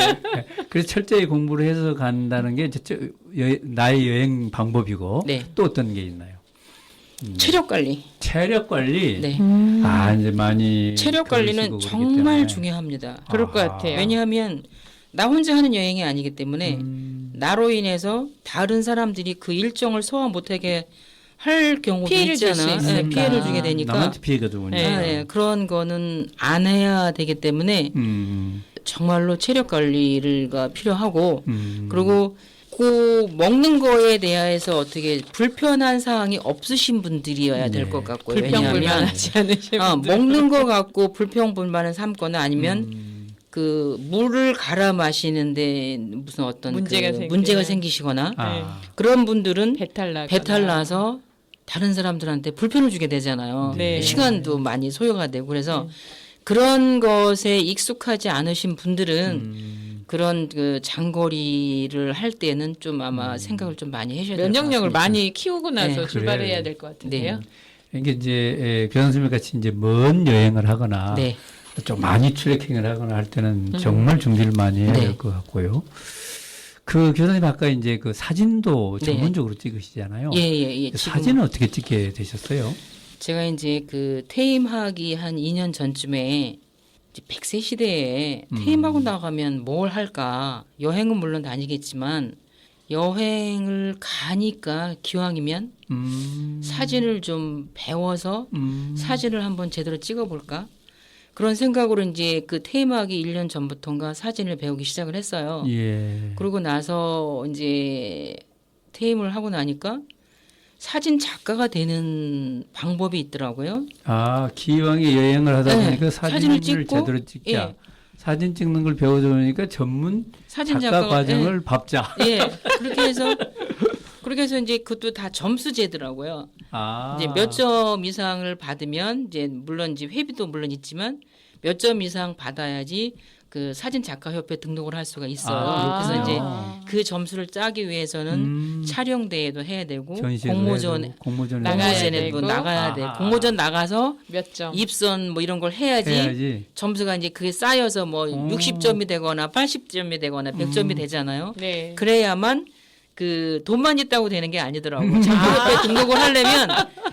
그래서 철저히 공부를 해서 간다는 게 나의 여행 방법이고 네. 또 어떤 게 있나요? 체력 관리. 체력 관리. 네. 이제 많이 체력 들으시고 관리는 그러기 정말 때문에. 중요합니다. 그럴 것 같아요. 왜냐하면 나 혼자 하는 여행이 아니기 때문에 나로 인해서 다른 사람들이 그 일정을 소화 못하게 할 경우도 피해를 줄 있잖아. 수 있으니까. 피해를 주게 되니까 남한테 피해가 되군요. 그런 거는 안 해야 되기 때문에 정말로 체력 관리가 필요하고 그리고 그 먹는 거에 대해서 어떻게 불편한 사항이 없으신 분들이어야 될 것 같고요. 왜냐하면 불평불만하지 않으신 분들. 먹는 거 갖고 불평불만을 삼거나 아니면 그 물을 갈아 마시는데 무슨 어떤 문제가 생기시거나 그런 분들은 배탈 나서 다른 사람들한테 불편을 주게 되잖아요. 네. 시간도 많이 소요가 되고 그래서 그런 것에 익숙하지 않으신 분들은 그런 그 장거리를 할 때는 좀 아마 생각을 좀 많이 하셔야 될 것 같습니다. 면역력을 많이 키우고 나서 네. 출발해야 그래요. 될 것 같은데요. 이게 이제 교장 선생님 같이 이제 먼 여행을 하거나 네. 좀 많이 트레킹을 하거나 할 때는 정말 준비를 많이 해야 될 것 같고요. 그 교수님 아까 이제 그 사진도 네. 전문적으로 찍으시잖아요. 예. 그 사진은 어떻게 찍게 되셨어요? 제가 이제 그 퇴임하기 한 2년 전쯤에 이제 100세 시대에 퇴임하고 나가면 뭘 할까? 여행은 물론 다니겠지만 여행을 가니까 기왕이면 사진을 좀 배워서 사진을 한번 제대로 찍어볼까? 그런 생각으로 이제 그 퇴임하기 1년 전부터인가 사진을 배우기 시작을 했어요. 예. 그러고 나서 이제 퇴임을 하고 나니까 사진 작가가 되는 방법이 있더라고요. 기왕에 여행을 하다 보니까 네, 사진을 찍고, 제대로 찍자. 예. 사진 찍는 걸 배워다 보니까 전문 사진 작가 작가가- 과정을 밟자. 예. 그렇게 해서 이제 그것도 다 점수제더라고요. 이제 몇 점 이상을 받으면 이제 물론 이제 회비도 물론 있지만 몇 점 이상 받아야지 그 사진 작가 협회 등록을 할 수가 있어요. 그래서 이제 그 점수를 짜기 위해서는 촬영 대회도 해야 되고 공모전에도 나가야 되고. 나가야 돼. 공모전 나가서 몇 점? 입선 뭐 이런 걸 해야지 점수가 이제 그게 쌓여서 뭐 60점이 되거나 80점이 되거나 100점이 되잖아요. 네. 그래야만 그 돈만 있다고 되는 게 아니더라고. 작가협회 등록을 하려면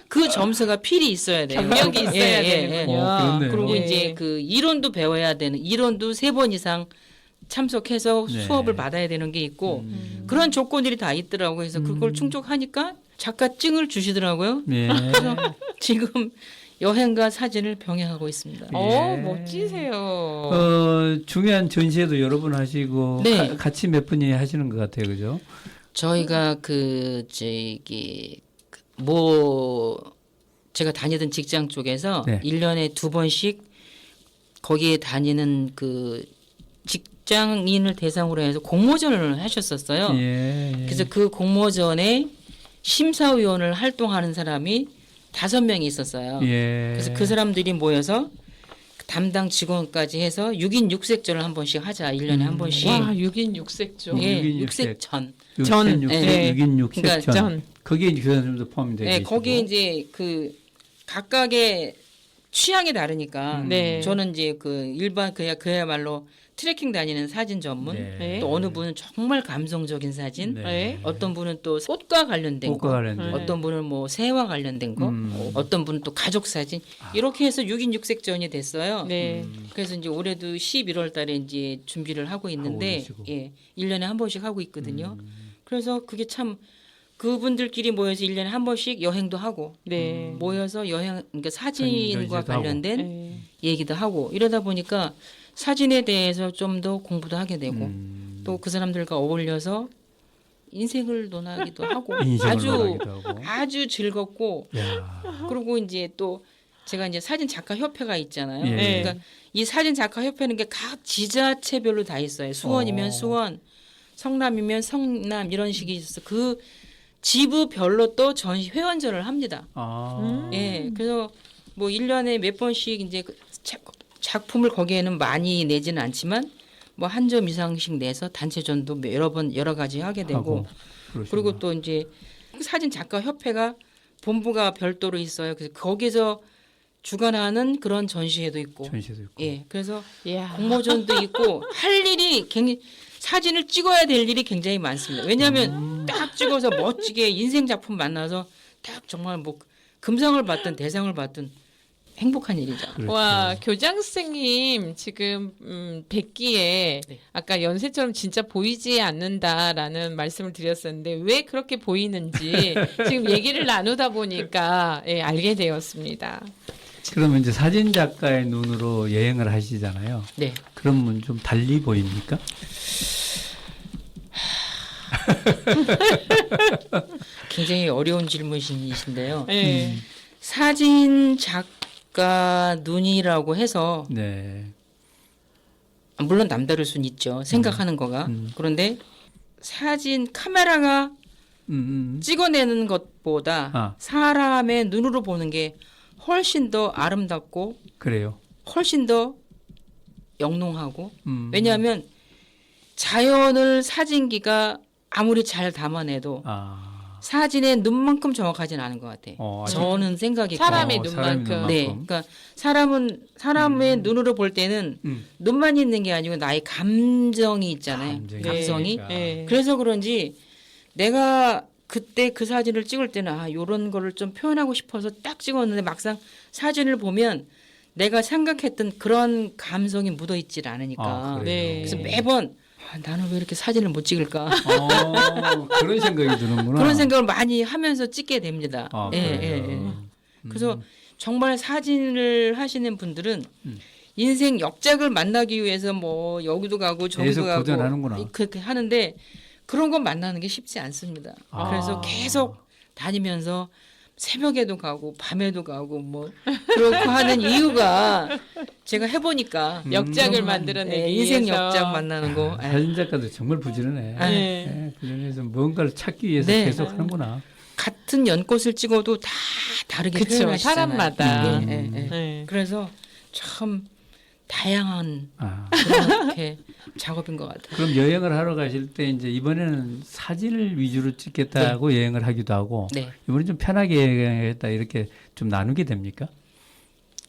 그 점수가 필히 있어야 돼요. 경력이 있어야 되는군요. 그리고 예. 이제 그 이론도 배워야 되는 이론도 3번 이상 참석해서 네. 수업을 받아야 되는 게 있고 그런 조건들이 다 있더라고요. 그래서 그걸 충족하니까 작가증을 주시더라고요. 예. 그래서 지금 여행과 사진을 병행하고 있습니다. 멋지세요. 중요한 전시회도 여러 번 하시고 네. 같이 몇 분이 하시는 것 같아요, 그죠? 저희가 제가 다니던 직장 쪽에서 네. 1년에 2번씩 거기에 다니는 그 직장인을 대상으로 해서 공모전을 하셨었어요. 예. 그래서 그 공모전에 심사위원을 활동하는 사람이 5명이 있었어요. 예. 그래서 그 사람들이 모여서 담당 직원까지 해서 6인 6색전을 한 번씩 하자. 1년에 한 번씩. 와, 6인 6색조. 예, 6인 6색전. 6인 네. 6인 그러니까 6색전. 거기에 이제 교수님도 포함이 되어 네, 계시고. 거기에 이제 그 각각의 취향이 다르니까 네. 저는 이제 그 일반 그야말로 트레킹 다니는 사진 전문 네. 또 어느 분은 정말 감성적인 사진 네. 어떤 분은 또 꽃과 관련된 꽃과 거 관련된. 어떤 분은 뭐 새와 관련된 거 어떤 분은 또 가족 사진 이렇게 해서 6인 6색전이 됐어요. 네. 그래서 이제 올해도 11월 달에 이제 준비를 하고 있는데 계시고. 예. 1년에 한 번씩 하고 있거든요. 그래서 그게 참 그분들끼리 모여서 1년에 한 번씩 여행도 하고 네. 모여서 여행 그러니까 사진과 전시회도 관련된 네. 얘기도 하고 이러다 보니까 사진에 대해서 좀 더 공부도 하게 되고 또 그 사람들과 어울려서 인생을 논하기도 하고 인생을 아주 논하기도 하고. 아주 즐겁고 야. 그리고 이제 또 제가 이제 사진 작가 협회가 있잖아요. 예. 그러니까 이 사진 작가 협회는 게 각 지자체별로 다 있어요. 수원이면 수원, 성남이면 성남 이런 식이 있어서 그 지부별로 또 전시 회원전을 합니다. 아. 예. 그래서 뭐 1년에 몇 번씩 이제 그 작품을 거기에는 많이 내지는 않지만 뭐 한 점 이상씩 내서 단체전도 여러 가지 하게 되고 하고. 그러시구나. 그리고 또 이제 사진 작가 협회가 본부가 별도로 있어요. 그래서 거기서 주관하는 그런 전시회도 있고. 전시도 있고. 예. 그래서 이야. 공모전도 있고 할 일이 굉장히 사진을 찍어야 될 일이 굉장히 많습니다. 왜냐하면 딱 찍어서 멋지게 인생 작품 만나서 딱 정말 뭐 금상을 받든 대상을 받든 행복한 일이죠. 그렇죠. 와, 교장 선생님 지금 뵙기에 네. 아까 연세처럼 진짜 보이지 않는다라는 말씀을 드렸었는데 왜 그렇게 보이는지 지금 얘기를 나누다 보니까 예, 알게 되었습니다. 그러면 이제 사진 작가의 눈으로 여행을 하시잖아요. 네. 그러면 좀 달리 보입니까? 굉장히 어려운 질문이신데요. 예. 사진 작가 눈이라고 해서 네. 물론 남다를 수는 있죠. 생각하는 거가. 그런데 사진 카메라가 찍어내는 것보다 아. 사람의 눈으로 보는 게 훨씬 더 아름답고 그래요. 훨씬 더 영롱하고 음. 왜냐하면 자연을 사진기가 아무리 잘 담아내도 아. 사진의 눈만큼 정확하지는 않은 것 같아요. 아직- 저는 생각이 사람의 그래요. 눈만큼. 사람의 네, 눈만큼. 그러니까 사람의 눈으로 볼 때는 눈만 있는 게 아니고 나의 감정이 있잖아요. 감성이. 네. 예. 그래서 그런지 내가 그때 그 사진을 찍을 때는 아 이런 거를 좀 표현하고 싶어서 딱 찍었는데 막상 사진을 보면 내가 생각했던 그런 감성이 묻어 있질 않으니까. 아, 그래요? 네. 그래서 매번 아, 나는 왜 이렇게 사진을 못 찍을까 그런 생각이 드는구나. 그런 생각을 많이 하면서 찍게 됩니다. 아, 예, 그래요? 예, 예. 그래서 정말 사진을 하시는 분들은 인생 역작을 만나기 위해서 뭐 여기도 가고 저기도 계속 가고 도전하는구나. 그렇게 하는데 그런 거 만나는 게 쉽지 않습니다. 아. 그래서 계속 다니면서 새벽에도 가고 밤에도 가고 뭐 그렇고 하는 이유가 제가 해보니까 역작을 만들어내기 예, 인생 위해서. 역작 만나는 거. 예. 사진 작가도 정말 부지런해. 아, 네. 그 중에서 뭔가를 찾기 위해서 네. 계속 하는구나. 같은 연꽃을 찍어도 다 다르게 그쵸, 표현하시잖아요. 사람마다. 예, 예, 예. 네. 그래서 참 다양한 아. 그렇게 작업인 것 같아요. 그럼 여행을 하러 가실 때 이제 이번에는 사진을 위주로 찍겠다고 여행을 하기도 하고 네. 이번에 좀 편하게 여행하겠다 이렇게 좀 나누게 됩니까?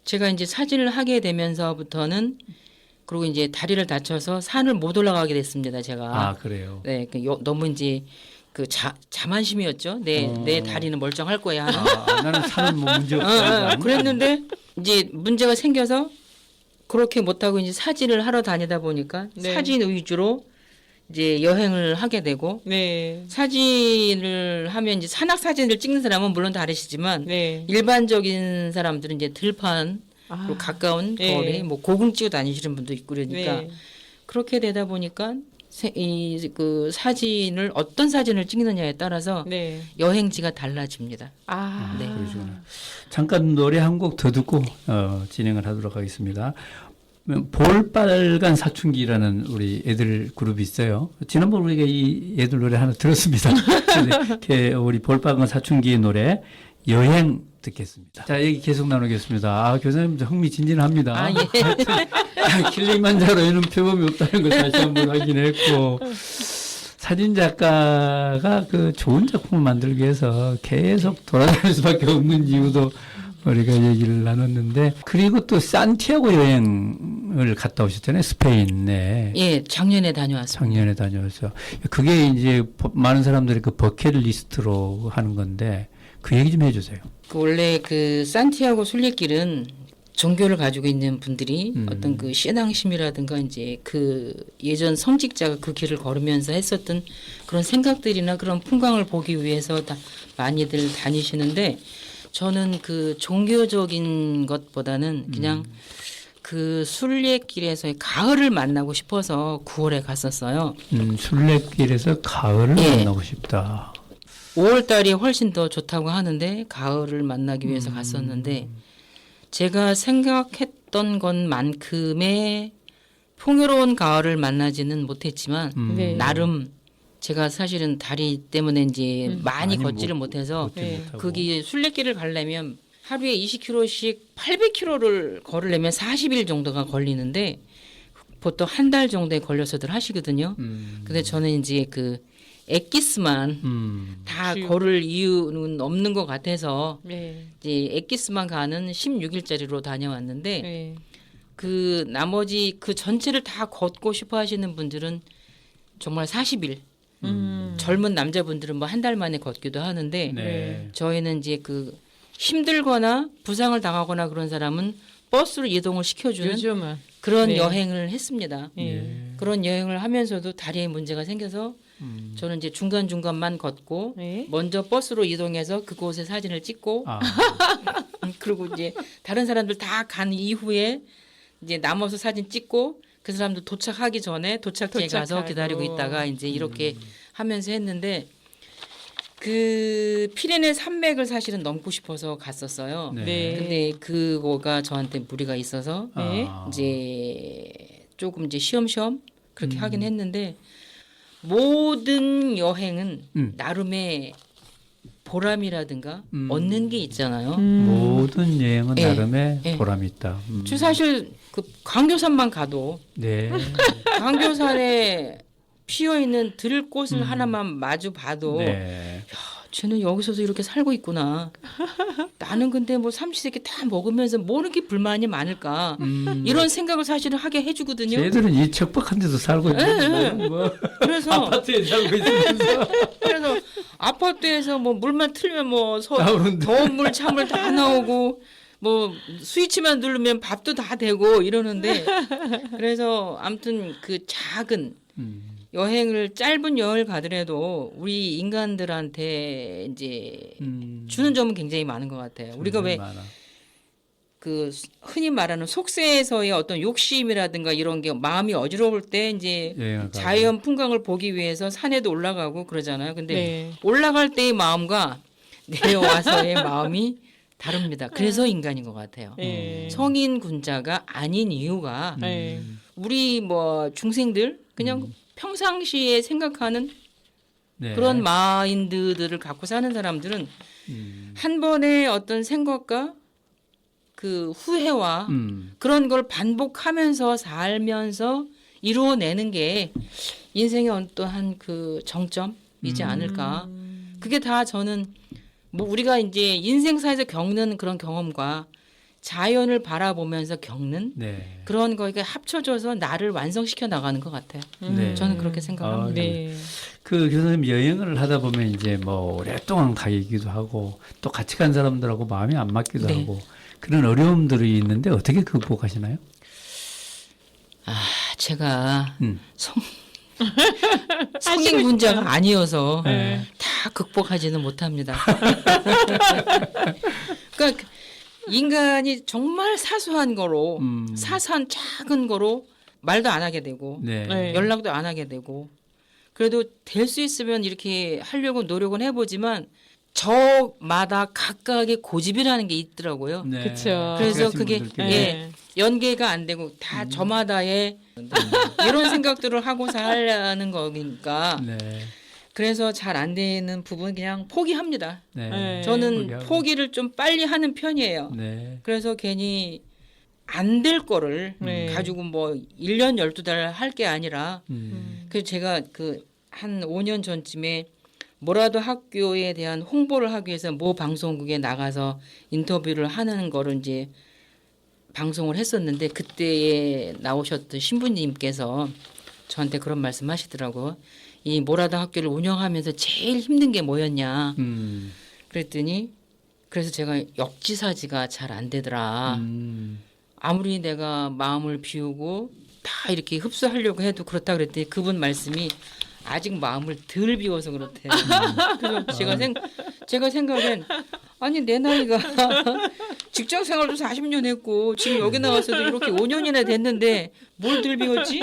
제가 이제 사진을 하게 되면서부터는 그리고 이제 다리를 다쳐서 산을 못 올라가게 됐습니다. 제가. 아 그래요. 네, 너무 이제 그 자만심이었죠. 내 다리는 멀쩡할 거야. 나는 사는 뭐 문제 없다. 그랬는데 이제 문제가 생겨서 그렇게 못하고 이제 사진을 하러 다니다 보니까 네. 사진 위주로 이제 여행을 하게 되고 네. 사진을 하면 이제 산악 사진을 찍는 사람은 물론 다르시지만 네. 일반적인 사람들은 이제 들판 아. 그리고 가까운 네. 거리 뭐 고궁 찍어 다니시는 분도 있고 그러니까 네. 그렇게 되다 보니까 그 사진을 어떤 사진을 찍느냐에 따라서 네. 여행지가 달라집니다. 아. 네. 그러시구나. 잠깐 노래 한 곡 더 듣고 진행을 하도록 하겠습니다. 볼빨간 사춘기라는 우리 애들 그룹이 있어요. 지난번 우리가 이 애들 노래 하나 들었습니다. 근데 우리 볼빨간 사춘기의 노래 여행 듣겠습니다. 자, 얘기 계속 나누겠습니다. 아, 교수님 흥미진진합니다. 아, 예. 킬리만자로에는 표범이 없다는 걸 다시 한번 확인했고 사진 작가가 그 좋은 작품을 만들기 위해서 계속 돌아다닐 수밖에 없는 이유도 우리가 얘기를 나눴는데 그리고 또 산티아고 여행을 갔다 오셨잖아요. 스페인에. 예, 작년에 다녀왔습니다. 작년에 다녀와서 그게 이제 많은 사람들이 그 버킷리스트로 하는 건데 그 얘기 좀 해주세요. 원래 그 산티아고 순례길은 종교를 가지고 있는 분들이 어떤 그 신앙심이라든가 이제 그 예전 성직자가 그 길을 걸으면서 했었던 그런 생각들이나 그런 풍광을 보기 위해서 다 많이들 다니시는데 저는 그 종교적인 것보다는 그냥 그 순례길에서의 가을을 만나고 싶어서 9월에 갔었어요. 순례길에서 가을을 예. 만나고 싶다. 5월 달이 훨씬 더 좋다고 하는데 가을을 만나기 위해서 갔었는데 제가 생각했던 것만큼의 풍요로운 가을을 만나지는 못했지만 네. 나름 제가 사실은 다리 때문에 이제 많이 걷지를 못해서 네. 거기 순례길을 가려면 하루에 20km씩 800km를 걸으려면 40일 정도가 걸리는데 보통 한 달 정도에 걸려서들 하시거든요. 근데 저는 이제 그 엑기스만 다 쉬우. 걸을 이유는 없는 것 같아서 네. 이제 엑기스만 가는 16일짜리로 다녀왔는데 네. 그 나머지 그 전체를 다 걷고 싶어 하시는 분들은 정말 40일 젊은 남자분들은 뭐 한 달 만에 걷기도 하는데 네. 저희는 이제 그 힘들거나 부상을 당하거나 그런 사람은 버스로 이동을 시켜주는 요즘은 그런 네. 여행을 했습니다. 네. 그런 여행을 하면서도 다리에 문제가 생겨서 저는 이제 중간중간만 걷고 네. 먼저 버스로 이동해서 그곳에 사진을 찍고 아, 그리고 이제 다른 사람들 다 간 이후에 이제 남아서 사진 찍고 그 사람들 도착하기 전에 도착지에 가서 도착하고. 기다리고 있다가 이제 이렇게 하면서 했는데 그 피레네 산맥을 사실은 넘고 싶어서 갔었어요. 네. 네. 근데 그거가 저한테 무리가 있어서 네. 아. 이제 조금 이제 쉬엄쉬엄 그렇게 하긴 했는데 모든 여행은 나름의 보람이라든가 얻는 게 있잖아요. 모든 여행은 예. 나름의 예. 보람이 있다. 저 사실 그 광교산만 가도 네. 광교산에 피어 있는 들꽃을 하나만 마주 봐도 네. 쟤는 여기서도 이렇게 살고 있구나. 나는 근데 뭐 삼시세끼 다 먹으면서 뭐 이렇게 불만이 많을까. 이런 생각을 사실은 하게 해주거든요. 쟤들은 이 척박한 데서 살고 있는데 뭐 그래서 아파트에 살고 있으면서 그래서 아파트에서 뭐 물만 틀면 뭐 나오는데. 더운 물 찬물 다 나오고 뭐 스위치만 누르면 밥도 다 되고 이러는데 그래서 아무튼 그 작은 여행을 짧은 여행을 가더라도 우리 인간들한테 이제 주는 점은 굉장히 많은 것 같아요. 우리가 왜 그 흔히 말하는 속세에서의 어떤 욕심이라든가 이런 게 마음이 어지러울 때 이제 여행을 가고. 자연 풍광을 보기 위해서 산에도 올라가고 그러잖아요. 근데 네. 올라갈 때의 마음과 내려와서의 마음이 다릅니다. 그래서 인간인 것 같아요. 네. 성인 군자가 아닌 이유가 네. 우리 뭐 중생들 그냥 평상시에 생각하는 네. 그런 마인드들을 갖고 사는 사람들은 한 번의 어떤 생각과 그 후회와 그런 걸 반복하면서 살면서 이루어내는 게 인생의 어떠한 그 정점이지 않을까. 그게 다 저는 뭐 우리가 이제 인생사에서 겪는 그런 경험과 자연을 바라보면서 겪는 네. 그런 거가 합쳐져서 나를 완성시켜 나가는 것 같아요. 네. 저는 그렇게 생각합니다. 네. 그 교수님 여행을 하다 보면 이제 뭐 오랫동안 가기도 하고 또 같이 간 사람들하고 마음이 안 맞기도 네. 하고 그런 어려움들이 있는데 어떻게 극복하시나요? 아, 제가 음. 성인 군자가 아니어서 네. 다 극복하지는 못합니다. 그러니까 인간이 정말 사소한 거로 사소한 작은 거로 말도 안 하게 되고 네. 네. 연락도 안 하게 되고 그래도 될 수 있으면 이렇게 하려고 노력은 해보지만 저마다 각각의 고집이라는 게 있더라고요. 네. 그쵸. 그래서 하신 그게 분들끼리. 예, 연계가 안 되고 다 저마다의 이런 생각들을 하고 살라는 거니까 네. 그래서 잘 안 되는 부분 그냥 포기합니다. 네. 네. 저는 포기하고. 포기를 좀 빨리 하는 편이에요. 네. 그래서 괜히 안 될 거를 네. 가지고 뭐 1년 12달 할 게 아니라 음. 그래서 제가 그 한 5년 전쯤에 뭐라도 학교에 대한 홍보를 하기 위해서 모 방송국에 나가서 인터뷰를 하는 거를 이제 방송을 했었는데 그때에 나오셨던 신부님께서 저한테 그런 말씀 하시더라고. 이 뭐라도 학교를 운영하면서 제일 힘든 게 뭐였냐. 그랬더니 그래서 제가 역지사지가 잘 안 되더라. 아무리 내가 마음을 비우고 다 이렇게 흡수하려고 해도 그렇다 그랬더니 그분 말씀이 아직 마음을 덜 비워서 그렇대요. 그래서 제가 생각엔 아니 내 나이가 직장 생활도 40년 했고 지금 여기 나와서도 이렇게 5년이나 됐는데 뭘 덜 비웠지?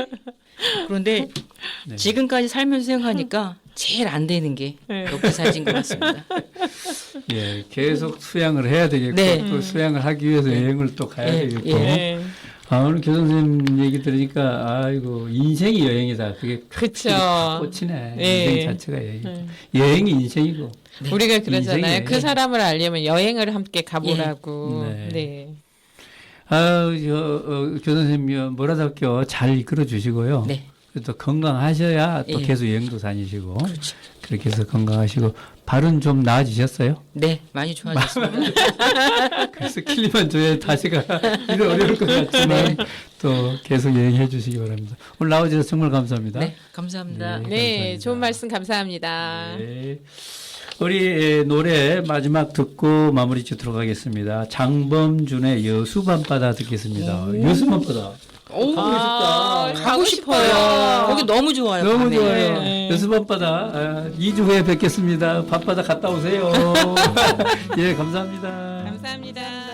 그런데 네. 지금까지 살면서 생각하니까 제일 안 되는 게 역지사지인 것 같습니다. 예, 계속 수양을 해야 되겠고 네. 또 수양을 하기 위해서 여행을 또 가야 네. 되겠고. 예. 오늘 교장 선생님 얘기 들으니까 아이고 인생이 여행이다. 그게 그쵸. 꽂히네. 예. 인생 자체가 여행. 여행이 인생이고. 우리가 그러잖아요. 인생이 그 사람을 알려면 여행을 함께 가보라고. 네. 네. 교장 선생님 뭐라도 학교 잘 이끌어 주시고요. 네. 또 건강하셔야 또 예. 계속 여행도 다니시고. 그렇죠. 그렇게 해서 건강하시고 발은 좀 나아지셨어요? 네, 많이 좋아졌습니다. 그래서 킬리만 줘야 다시가 이런 어려울 것 같지만 또 계속 여행해 주시기 바랍니다. 오늘 나와주셔서 정말 감사합니다. 네, 감사합니다. 네. 네, 감사합니다. 좋은 말씀 감사합니다. 네. 우리 노래 마지막 듣고 마무리 짓도록 하겠습니다. 장범준의 여수밤바다 듣겠습니다. 여수밤바다. 오, 아, 가고 싶어요. 거기 너무 좋아요. 너무 밤에. 좋아요. 네. 여수밤바다 2주 후에 뵙겠습니다. 밤바다 갔다 오세요. 예, 감사합니다. 감사합니다.